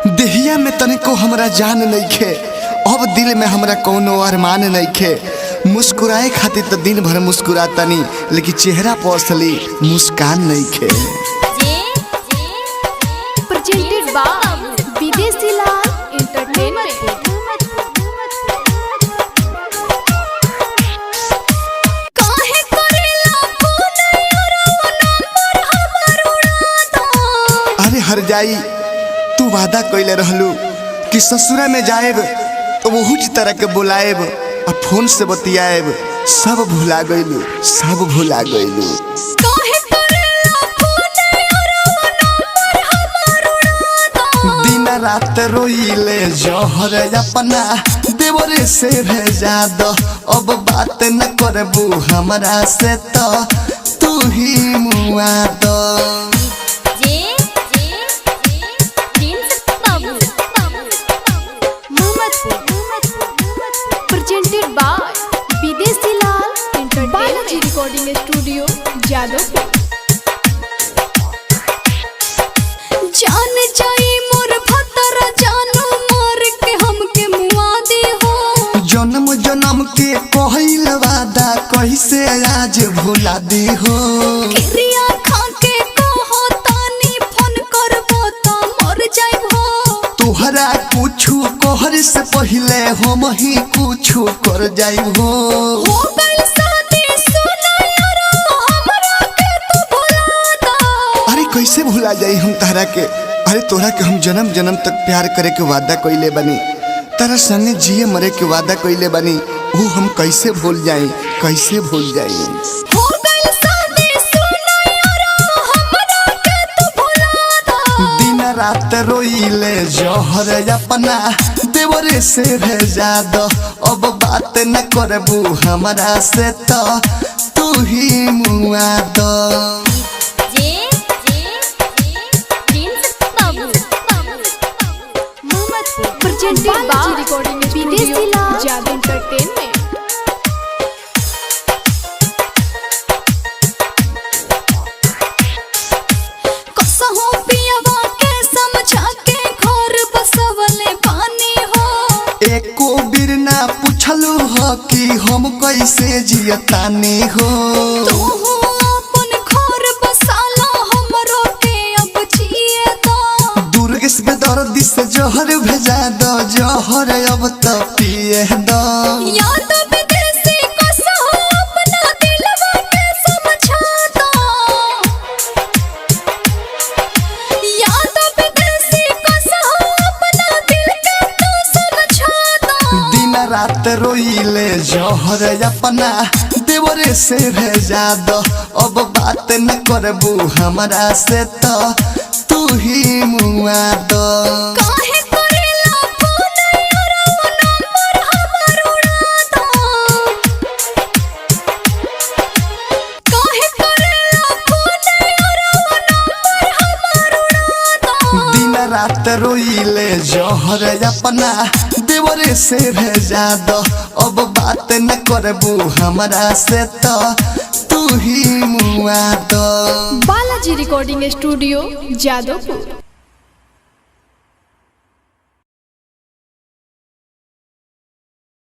देहिया में तनिको हमरा जान नइखे। अब दिल में हमरा कोनो अरमान नइखे। मुस्कुराए खातिर तो दिन भर मुस्कुरातनी, लेकिन चेहरा पर असली मुस्कान नइखे। प्रेजेंटेड बाय विदेशी लाल एंटरटेनमेंट। अरे हर जाई, तू वादा कइले रहलू कि ससुरा में जाएब तो वही तरह के बुलाएब आ फोन से बतियाएब। सब भुला गइलू, सब भुला गइलू। दिन रात रोइले जहर अपना देवरे से भेजा दो। अब बात न करबू हमरा से तो तू ही मुआ दो। प्रेजेंटेड बाय विदेशी लाल एंटरटेनमेंट रिकॉर्डिंग स्टूडियो जादवपुर। जान जाई मोर भतर जानू मार के हमके मुआ दे हो। जन्म जन्म के कहल वादा कैसे आज भुला दी हो। क्रिया खा के कहो तानी फोन करबो तो मर जाइबो। तोहरा कुछु कहर से पहले हम ही कुछु कर जाइबो। हो गइल शादी सुना यारो हमरा के तू भुला दा। अरे कैसे भुला जाई हम तारा के। अरे तोरा के हम जन्म जन्म तक प्यार करे के वादा कइले बनी, तारा संगे जिए मरे के वादा कइले बनी। वो हम कैसे भूल जाई, कैसे भूल जाई। हो गइल शादी सुना यारो हमरा के तू भुला दा। दिन रात रोइले जहर अपना देवरे से भेजा दो। अब बात न करबू हमरा से तो तू ही मुआ दो। प्रेजेंटेड बाय रिकॉर्डिंग विदेशी लाल जादव एंटरटेनमेंट। कसहो पियवा के समझा के घर बसवले पानी हो। एको बिर ना पूछलू हो कि हम कैसे जियतानी हो। तू अपन घर बसाला हमरो के अब जिए दो। दुर्गेश बेदर्दी से जहर भेजा दो, जहर अब तो पिए दो। याद विदेशी कसहो अपना दिलवा के समझा दो। याद विदेशी कसहो अपना दिल के तू समझा दो। दिन रात रोइले जहर अपना देवरे से भेजा दो। अब बात न करबू हमरा से तो तू ही मुआ दो। काहे करेला फोन यारो नंबर हमर उड़ा दो। काहे करेला फोन यारो नंबर हमर उड़ा दो। दिन रात रोइले जहर अपना देवरे से भेजा दो। अब बात न करबू हमरा से तो तू ही मुआ दो। Balaji recording studio Jadavpur.